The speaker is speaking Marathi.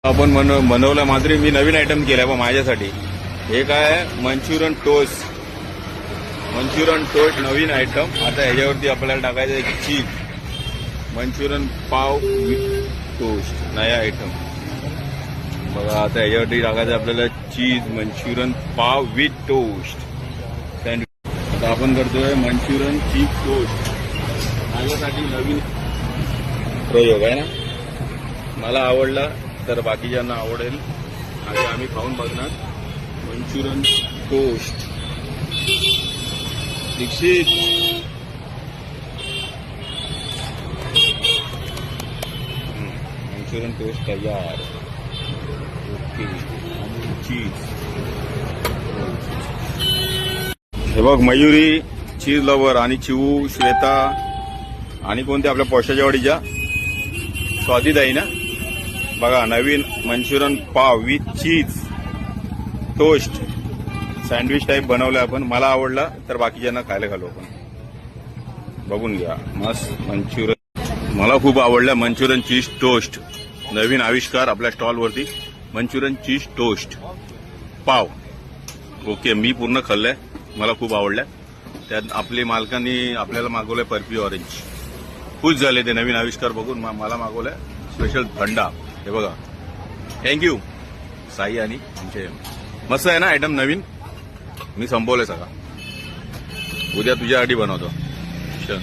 आपण बनवलं मात्र मी नवीन आयटम केलाय बा माझ्यासाठी. हे काय मंचुरियन टोस्ट. मंचुरियन टोस्ट नवीन आयटम. आता ह्याच्यावरती आपल्याला टाकायचं एक चीज. मंचुरियन पाव विथ टोस्ट नया आयटम बघा. आता ह्याच्यावरती टाकायचं आपल्याला चीज मंचुरियन पाव विथ टोस्ट सँडविच. आता आपण करतोय मंचुरियन चीज टोस्ट. माझ्यासाठी नवीन प्रयोग आहे ना. मला आवडला तर बाकीच्यांना आवडेल. आणि आम्ही खाऊन बघणार Manchurian toast. Dikshit Manchurian toast तयार. ओके. चीज हे बघ मयुरी चीज लवर आणि चिवू श्वेता आणि कोणत्या आपल्या पोशाच्या वाडीच्या स्वातीताई ना. बघा नवीन मंचुरियन पाव with cheese toast sandwich type बनवलं आपण. मला आवडला तर बाकीच्यांना खायला घालू आपण. बघून घ्या मस्त मंचुरियन. मला खूप आवडलं मंचुरियन चीज टोस्ट. नवीन आविष्कार आपल्या स्टॉलवरती मंचुरियन चीज टोस्ट पाव. ओके. मी पूर्ण खाल्लंय. मला खूप आवडलं. त्यात आपली मालकांनी आपल्याला मागवलंय पर्पी ऑरेंज. खुश झाले ते नवीन आविष्कार बघून. मला मागवलंय स्पेशल थंडा. हे बघा. थँक्यू साई आणि आमचे. मस्त आहे ना आयटम नवीन. मी संपवलंय सगळं. उद्या तुझ्यासाठी बनवतो. चल.